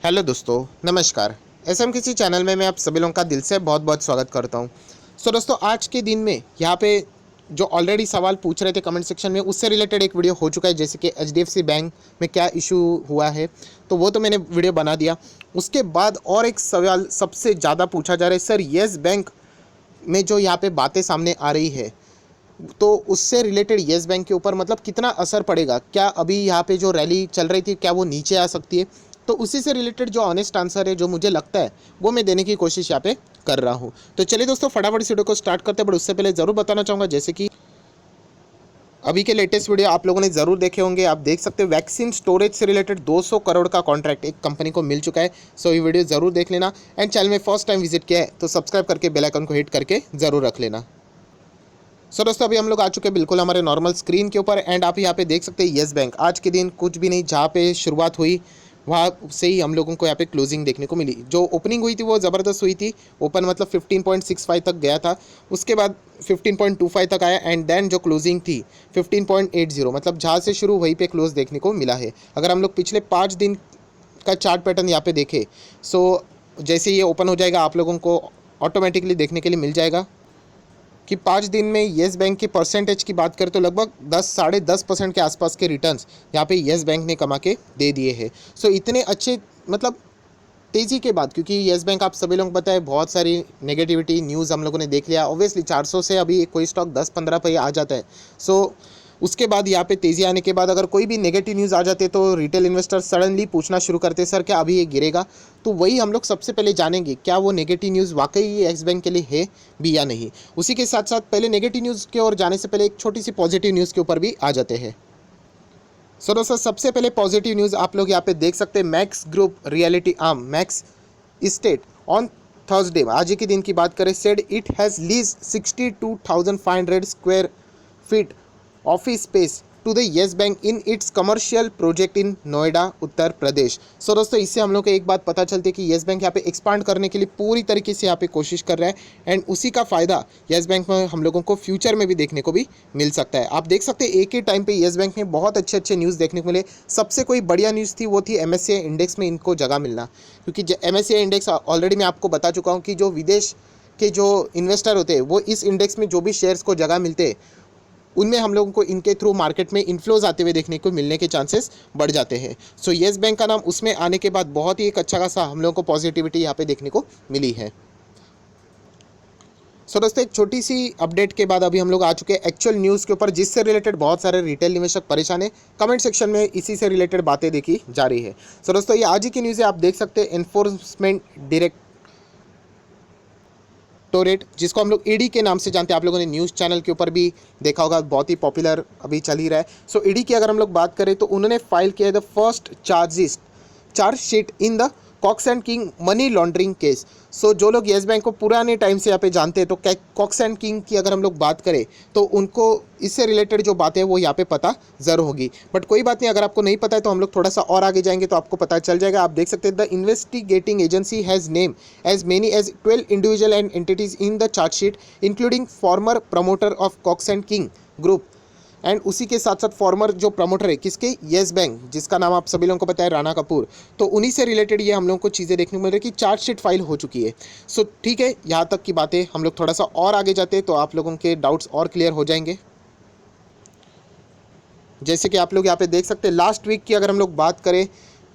Hello दोस्तों, नमस्कार। SM किसी चैनल में मैं आप सभी लोगों का दिल से बहुत बहुत स्वागत करता हूं। दोस्तों, आज के दिन में यहाँ पे जो ऑलरेडी सवाल पूछ रहे थे कमेंट सेक्शन में, उससे रिलेटेड एक वीडियो हो चुका है। जैसे कि एचडीएफसी बैंक में क्या इशू हुआ है, तो वो तो मैंने वीडियो बना दिया। उसके बाद और एक सवाल सबसे ज़्यादा पूछा जा रहा है, सर येस बैंक में जो यहाँ पे बातें सामने आ रही है, तो उससे रिलेटेड येस बैंक के ऊपर मतलब कितना असर पड़ेगा, क्या अभी यहाँ पे जो रैली चल रही थी क्या वो नीचे आ सकती है। तो उसी से रिलेटेड जो ऑनेस्ट आंसर है, जो मुझे लगता है, वो मैं देने की कोशिश यहाँ पे कर रहा हूँ। तो चलिए दोस्तों, फटाफट इस वीडियो को स्टार्ट करते हैं। बट उससे पहले ज़रूर बताना चाहूँगा, जैसे कि अभी के लेटेस्ट वीडियो आप लोगों ने ज़रूर देखे होंगे। आप देख सकते हैं वैक्सीन स्टोरेज से रिलेटेड 200 करोड़ का कॉन्ट्रैक्ट एक कंपनी को मिल चुका है। सो ये वीडियो ज़रूर देख लेना। एंड चैनल में फर्स्ट टाइम विजिट किया है तो सब्सक्राइब करके बेल आइकन को हिट करके ज़रूर रख लेना। दोस्तों, अभी हम लोग आ चुके हैं बिल्कुल हमारे नॉर्मल स्क्रीन के ऊपर। एंड आप यहाँ पे देख सकते हैं येस बैंक आज के दिन कुछ भी नहीं, जहाँ पे शुरुआत हुई वहाँ से ही हम लोगों को यहाँ पे क्लोजिंग देखने को मिली। जो ओपनिंग हुई थी वो ज़बरदस्त हुई थी। ओपन मतलब 15.65 तक गया था, उसके बाद 15.25 तक आया। एंड देन जो क्लोजिंग थी 15.80, मतलब जहाँ से शुरू वहीं पे क्लोज देखने को मिला है। अगर हम लोग पिछले 5 दिन का चार्ट पैटर्न यहाँ पे देखें, सो जैसे ये ओपन हो जाएगा आप लोगों को ऑटोमेटिकली देखने के लिए मिल जाएगा कि 5 दिन में येस बैंक के परसेंटेज की बात करें तो लगभग 10 साढ़े 10% के आसपास के रिटर्न्स यहाँ पे येस बैंक ने कमा के दे दिए हैं। सो इतने अच्छे मतलब तेज़ी के बाद, क्योंकि येस बैंक आप सभी लोग पता है बहुत सारी नेगेटिविटी न्यूज़ हम लोगों ने देख लिया। ऑब्वियसली 400 से अभी कोई स्टॉक 10-15 पे आ जाता है। सो उसके बाद यहाँ पे तेज़ी आने के बाद अगर कोई भी नेगेटिव न्यूज़ आ जाते तो रिटेल इन्वेस्टर सडनली पूछना शुरू करते, सर क्या अभी ये गिरेगा। तो वही हम लोग सबसे पहले जानेंगे, क्या वो नेगेटिव न्यूज़ वाकई ये एक्स बैंक के लिए है भी या नहीं। उसी के साथ साथ पहले नेगेटिव न्यूज़ की ओर जाने से पहले एक छोटी सी पॉजिटिव न्यूज़ के ऊपर भी आ जाते हैं। सो दोस्तों, सबसे पहले पॉजिटिव न्यूज़ आप लोग यहाँ पे देख सकते हैं। Max Group realty arm Max Estate on Thursday, आज ही के दिन की बात करें, said it has lease 62,500 square feet office space to the Yes Bank in its commercial project in Noida, Uttar Pradesh. So दोस्तों, इससे हम लोग को एक बात पता चलती है कि येस बैंक यहाँ पे एक्सपांड करने के लिए पूरी तरीके से यहाँ पे कोशिश कर रहा है। एंड उसी का फ़ायदा येस बैंक में हम लोगों को फ्यूचर में भी देखने को भी मिल सकता है। आप देख सकते हैं एक ही टाइम पे येस बैंक में बहुत अच्छे अच्छे न्यूज़ देखने को मिले। सबसे कोई बढ़िया न्यूज़ थी वो थी एमएससीआई इंडेक्स में इनको जगह मिलना, क्योंकि एमएससीआई इंडेक्स ऑलरेडी मैं आपको बता चुका हूँ कि जो विदेश के जो इन्वेस्टर होते हैं वो इस इंडेक्स में जो भी शेयर्स को जगह मिलते हैं उनमें हम लोगों को इनके थ्रू मार्केट में इन्फ्लोज आते हुए देखने को मिलने के चांसेस बढ़ जाते हैं। सो येस बैंक का नाम उसमें आने के बाद बहुत ही एक अच्छा खासा हम लोगों को पॉजिटिविटी यहाँ पे देखने को मिली है। सो दोस्तों, एक छोटी सी अपडेट के बाद अभी हम लोग आ चुके हैं एक्चुअल न्यूज़ के ऊपर, जिससे रिलेटेड बहुत सारे रिटेल निवेशक परेशान है। कमेंट सेक्शन में इसी से रिलेटेड बातें देखी जा रही है। सो दोस्तों, ये आज ही की न्यूज़ है। आप देख सकते हैं एनफोर्समेंट डायरेक्टोरेट, जिसको हम लोग ईडी के नाम से जानते हैं, आप लोगों ने न्यूज़ चैनल के ऊपर भी देखा होगा, बहुत ही पॉपुलर अभी चल ही रहा है। सो ईडी की अगर हम लोग बात करें तो उन्होंने फाइल किया the first chargesheet in the Cox and King money laundering case. So जो लोग येस बैंक को पुराने टाइम से यहाँ पे जानते हैं, तो कॉक्स एंड किंग की अगर हम लोग बात करें तो उनको इससे रिलेटेड जो बातें हैं वो यहाँ पे पता ज़रूर होगी। बट कोई बात नहीं, अगर आपको नहीं पता है तो हम लोग थोड़ा सा और आगे जाएंगे तो आपको पता चल जाएगा। आप देख सकते हैं the investigating agency has name as many as 12 individual and entities in the chargesheet including former promoter of Cox and King group. And उसी के साथ साथ फॉर्मर जो प्रमोटर है किसके, येस बैंक, जिसका नाम आप सभी लोगों को पता है, राणा कपूर। तो उन्हीं से रिलेटेड ये हम लोगों को चीज़ें देखने को मिल रही है कि चार्जशीट फाइल हो चुकी है। सो ठीक है, यहाँ तक की बातें हम लोग थोड़ा सा और आगे जाते हैं तो आप लोगों के डाउट्स और क्लियर हो जाएंगे। जैसे कि आप लोग यहाँ पे देख सकते हैं लास्ट वीक की अगर हम लोग बात करें,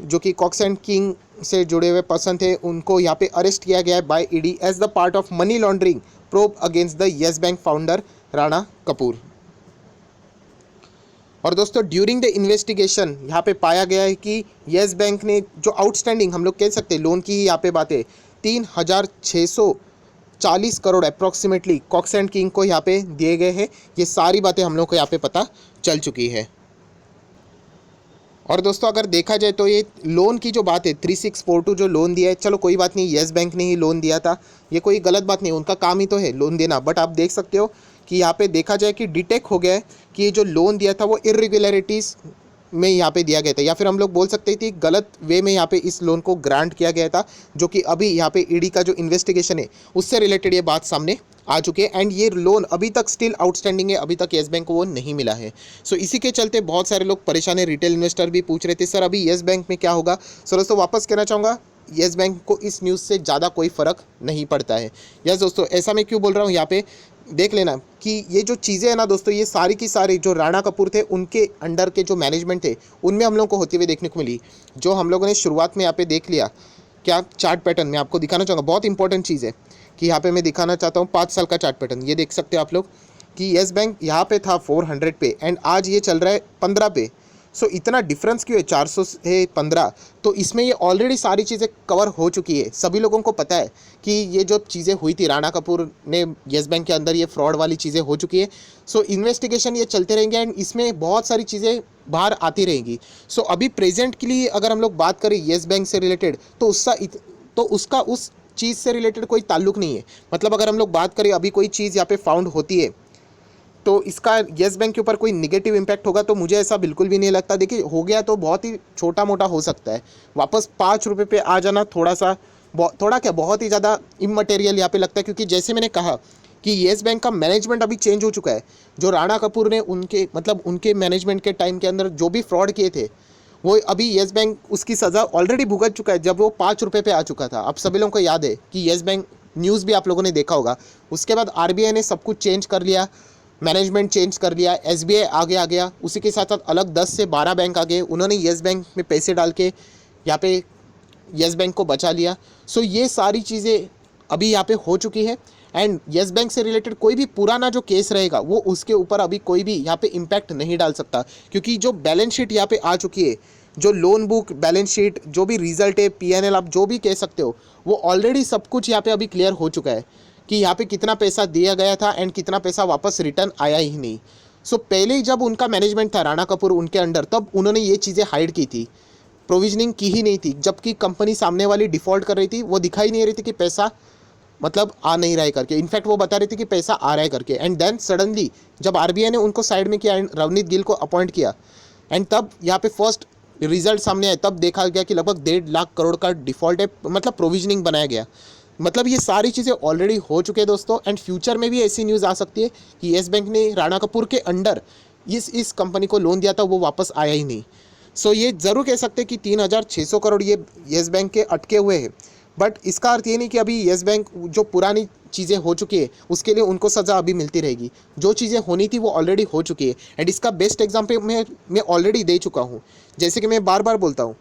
जो कि कॉक्स एंड किंग से जुड़े हुए पर्सन थे, उनको यहाँ पे अरेस्ट किया गया है by ED as the part of money laundering probe against the Yes Bank founder Rana Kapoor. और दोस्तों, ड्यूरिंग द इन्वेस्टिगेशन यहाँ पे पाया गया है कि येस बैंक ने जो आउटस्टैंडिंग हम लोग कह सकते हैं लोन की ही यहाँ पे बात है, 3,640 crore approximately Cox and King को यहाँ पे दिए गए हैं। ये सारी बातें हम लोग को यहाँ पे पता चल चुकी है। और दोस्तों, अगर देखा जाए तो ये लोन की जो बात है 3642 जो लोन दिया है, चलो कोई बात नहीं, येस बैंक ने ही लोन दिया था, ये कोई गलत बात नहीं, उनका काम ही तो है लोन देना। बट आप देख सकते हो कि यहाँ पे देखा जाए कि डिटेक्ट हो गया है कि ये जो लोन दिया था वो इरेगुलरिटीज़ में यहाँ पे दिया गया था, या फिर हम लोग बोल सकते थे गलत वे में यहाँ पे इस लोन को ग्रांट किया गया था, जो कि अभी यहाँ पे ईडी का जो इन्वेस्टिगेशन है उससे रिलेटेड ये बात सामने आ चुके हैं एंड ये लोन अभी तक स्टिल आउटस्टैंडिंग है, अभी तक येस बैंक को वो नहीं मिला है। सो इसी के चलते बहुत सारे लोग परेशान है, रिटेल इन्वेस्टर भी पूछ रहे थे सर अभी येस बैंक में क्या होगा। सो दोस्तों वापस कहना चाहूँगा येस बैंक को इस न्यूज़ से ज़्यादा कोई फ़र्क नहीं पड़ता है। यस दोस्तों, ऐसा मैं क्यों बोल रहा हूँ, यहाँ पे देख लेना कि ये जो चीज़ें हैं ना दोस्तों, ये सारी की सारी जो राणा कपूर थे उनके अंडर के जो मैनेजमेंट थे उनमें हम लोगों को होती हुई देखने को मिली। जो हम लोगों ने शुरुआत में यहाँ पे देख लिया, क्या चार्ट पैटर्न मैं आपको दिखाना चाहूँगा, बहुत इंपॉर्टेंट चीज़ है कि यहाँ पे मैं दिखाना चाहता हूँ 5 साल का चार्ट पैटर्न। ये देख सकते हो आप लोग कि येस बैंक यहाँ पे था 400 पे एंड आज ये चल रहा है 15 पे। सो इतना डिफरेंस क्यों है, 400 से 15? तो इसमें ये ऑलरेडी सारी चीज़ें कवर हो चुकी है, सभी लोगों को पता है कि ये जो चीज़ें हुई थी राणा कपूर ने येस बैंक के अंदर, ये फ्रॉड वाली चीज़ें हो चुकी है। सो इन्वेस्टिगेशन ये चलते रहेंगे एंड इसमें बहुत सारी चीज़ें बाहर आती रहेंगी। सो अभी प्रेजेंट के लिए अगर हम लोग बात करें येस बैंक से रिलेटेड तो उसका उस चीज़ से रिलेटेड कोई ताल्लुक नहीं है। मतलब अगर हम लोग बात करें अभी कोई चीज़ यहाँ पे फाउंड होती है तो इसका येस बैंक के ऊपर कोई निगेटिव इम्पैक्ट होगा, तो मुझे ऐसा बिल्कुल भी नहीं लगता। देखिए हो गया तो बहुत ही छोटा मोटा हो सकता है, वापस 5 रुपये पे आ जाना थोड़ा क्या बहुत ही ज़्यादा इमटेरियल यहाँ पे लगता है, क्योंकि जैसे मैंने कहा कि येस बैंक का मैनेजमेंट अभी चेंज हो चुका है। जो राणा कपूर ने उनके मैनेजमेंट के टाइम के अंदर जो भी फ्रॉड किए थे वो अभी येस बैंक उसकी सज़ा ऑलरेडी भुगत चुका है, जब वो 5 रुपये पे आ चुका था। आप सभी लोगों को याद है कि येस बैंक न्यूज़ भी आप लोगों ने देखा होगा। उसके बाद आरबीआई ने सब कुछ चेंज कर लिया, मैनेजमेंट चेंज कर लिया, एसबीआई आगे आ गया, उसी के साथ साथ अलग 10 से 12 बैंक आ गए, उन्होंने येस बैंक में पैसे डाल के यहाँ पे येस बैंक को बचा लिया। सो ये सारी चीज़ें अभी यहाँ पे हो चुकी है एंड येस बैंक से रिलेटेड कोई भी पुराना जो केस रहेगा वो उसके ऊपर अभी कोई भी यहाँ पे इम्पैक्ट नहीं डाल सकता, क्योंकि जो बैलेंस शीट यहाँ पे आ चुकी है, जो लोन बुक बैलेंस शीट, जो भी रिजल्ट है, पीएनएल आप जो भी कह सकते हो, वो ऑलरेडी सब कुछ यहाँ पे अभी क्लियर हो चुका है कि यहाँ पे कितना पैसा दिया गया था एंड कितना पैसा वापस रिटर्न आया ही नहीं। सो पहले जब उनका मैनेजमेंट था राणा कपूर उनके अंडर, तब उन्होंने ये चीज़ें हाइड की थी, प्रोविजनिंग की ही नहीं थी, जबकि कंपनी सामने वाली डिफ़ॉल्ट कर रही थी, वो दिखाई नहीं रही थी कि पैसा मतलब आ नहीं रहा है करके, इनफैक्ट वो बता रही थी कि पैसा आ रहा है करके। एंड देन सडनली जब आरबीआई ने उनको साइड में किया एंड रवनीत गिल को अपॉइंट किया एंड तब यहाँ पे फर्स्ट रिजल्ट सामने आए, तब देखा गया कि लगभग 1.5 लाख करोड़ का डिफ़ॉल्ट है, मतलब प्रोविजनिंग बनाया गया। मतलब ये सारी चीज़ें ऑलरेडी हो चुके हैं दोस्तों एंड फ्यूचर में भी ऐसी न्यूज़ आ सकती है कि येस बैंक ने राणा कपूर के अंडर इस कंपनी को लोन दिया था, वो वापस आया ही नहीं। सो ये ज़रूर कह सकते हैं कि 3,600 करोड़ ये येस बैंक के अटके हुए हैं, बट इसका अर्थ ये नहीं कि अभी येस बैंक जो पुरानी चीज़ें हो चुकी है उसके लिए उनको सज़ा अभी मिलती रहेगी। जो चीज़ें होनी थी वो ऑलरेडी हो चुकी है एंड इसका बेस्ट एग्जाम्पल मैं ऑलरेडी दे चुका हूँ। जैसे कि मैं बार बार बोलता हूँ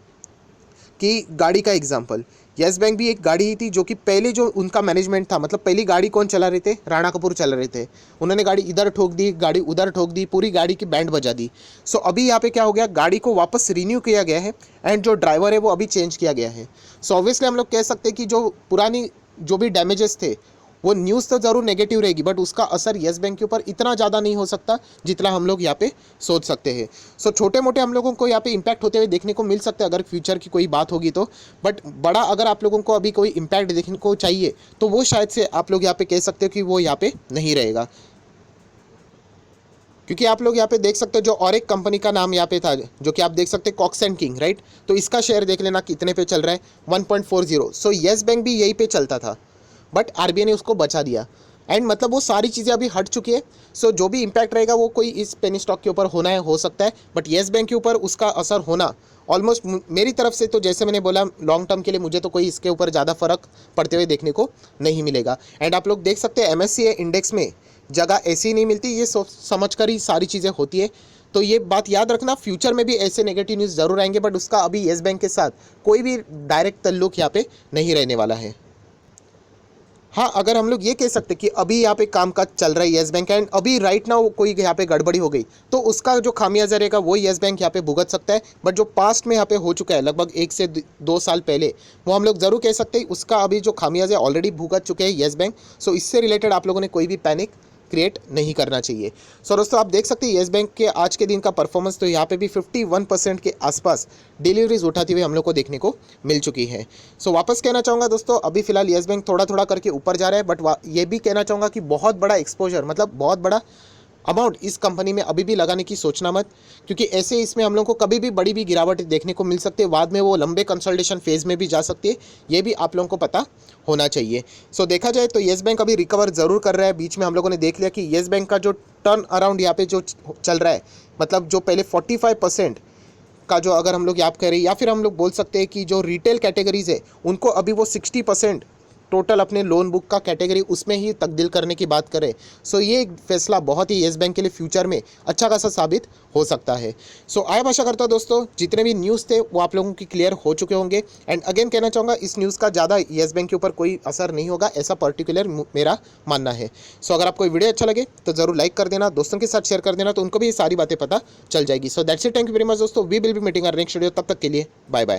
कि गाड़ी का एग्जाम्पल, येस बैंक भी एक गाड़ी ही थी जो कि पहले जो उनका मैनेजमेंट था, मतलब पहली गाड़ी कौन चला रहे थे, राणा कपूर चला रहे थे। उन्होंने गाड़ी इधर ठोक दी, गाड़ी उधर ठोक दी, पूरी गाड़ी की बैंड बजा दी। सो अभी यहाँ पे क्या हो गया, गाड़ी को वापस रिन्यू किया गया है एंड जो ड्राइवर है वो अभी चेंज किया गया है। सो ऑब्वियसली हम लोग कह सकते हैं कि जो पुरानी जो भी डैमेजेस थे वो न्यूज़ तो ज़रूर नेगेटिव रहेगी, बट उसका असर येस बैंक के ऊपर इतना ज़्यादा नहीं हो सकता जितना हम लोग यहाँ पे सोच सकते हैं। सो छोटे मोटे हम लोगों को यहाँ पे इम्पैक्ट होते हुए देखने को मिल सकते हैं अगर फ्यूचर की कोई बात होगी तो, बट बड़ा अगर आप लोगों को अभी कोई इम्पैक्ट देखने को चाहिए तो वो शायद से आप लोग यहाँ पे कह सकते हो कि वो यहाँ पे नहीं रहेगा। क्योंकि आप लोग यहाँ पे देख सकते हो जो और एक कंपनी का नाम यहाँ पे था जो कि आप देख सकते हैं कॉक्स एंड किंग, राइट। तो इसका शेयर देख लेना कितने पे चल रहा है, 1.40। सो येस बैंक भी यही पे चलता था बट आरबीआई ने उसको बचा दिया एंड मतलब वो सारी चीज़ें अभी हट चुकी है। सो जो भी इम्पैक्ट रहेगा वो कोई इस पेनी स्टॉक के ऊपर होना है, हो सकता है, बट येस बैंक के ऊपर उसका असर होना ऑलमोस्ट मेरी तरफ से तो जैसे मैंने बोला लॉन्ग टर्म के लिए मुझे तो कोई इसके ऊपर ज़्यादा फर्क पड़ते हुए देखने को नहीं मिलेगा। एंड आप लोग देख सकते हैं MSCI इंडेक्स में जगह ऐसी नहीं मिलती, ये सोच समझ कर ही सारी चीज़ें होती है। तो ये बात याद रखना, फ्यूचर में भी ऐसे नेगेटिव न्यूज़ ज़रूर आएंगे, बट उसका अभी येस बैंक के साथ कोई भी डायरेक्ट ताल्लुक यहाँ पे नहीं रहने वाला है। हाँ, अगर हम लोग ये कह सकते कि अभी यहाँ पे काम काज चल रहा है येस बैंक एंड अभी राइट नाउ कोई यहाँ पे गड़बड़ी हो गई तो उसका जो खामियाजा रहेगा वो येस बैंक यहाँ पे भुगत सकता है। बट जो पास्ट में यहाँ पे हो चुका है लगभग 1 से 2 साल पहले, वो हम लोग ज़रूर कह सकते हैं उसका अभी जो खामियाजा ऑलरेडी भुगत चुके हैं येस बैंक। सो इससे रिलेटेड आप लोगों ने कोई भी पैनिक क्रिएट नहीं करना चाहिए। सो दोस्तों आप देख सकते हैं येस बैंक के आज के दिन का परफॉर्मेंस तो यहाँ पे भी 51% के आसपास डिलीवरीज उठाती हुई हम लोग को देखने को मिल चुकी है। सो वापस कहना चाहूँगा दोस्तों अभी फिलहाल येस बैंक थोड़ा थोड़ा करके ऊपर जा रहा है, बट ये भी कहना चाहूँगा कि बहुत बड़ा एक्सपोजर मतलब बहुत बड़ा अमाउंट इस कंपनी में अभी भी लगाने की सोचना मत, क्योंकि ऐसे इसमें हम लोग को कभी भी बड़ी भी गिरावट देखने को मिल सकती है, बाद में वो लंबे कंसल्टेशन फेज में भी जा सकती है, ये भी आप लोगों को पता होना चाहिए। सो देखा जाए तो येस बैंक अभी रिकवर ज़रूर कर रहा है। बीच में हम लोगों ने देख लिया कि येस बैंक का जो टर्न अराउंड यहाँ पे जो चल रहा है, मतलब जो पहले 45% का जो अगर हम लोग याद करें, या फिर हम लोग बोल सकते हैं कि जो रिटेल कैटेगरीज है उनको अभी वो 60% टोटल अपने लोन बुक का कैटेगरी उसमें ही तब्दील करने की बात करें। सो ये एक फैसला बहुत ही येस बैंक के लिए फ्यूचर में अच्छा खासा साबित हो सकता है। सो आया आशा करता हूँ दोस्तों जितने भी न्यूज़ थे वो आप लोगों की क्लियर हो चुके होंगे। एंड अगेन कहना चाहूँगा इस न्यूज़ का ज़्यादा येस बैंक के ऊपर कोई असर नहीं होगा, ऐसा पर्टिकुलर मेरा मानना है। सो अगर आपको वीडियो अच्छा लगे तो ज़रूर लाइक कर देना, दोस्तों के साथ शेयर कर देना, तो उनको भी ये सारी बातें पता चल जाएगी। So that's it, thank you very much दोस्तों, we will be meeting our next video, तब तक के लिए बाय बाय।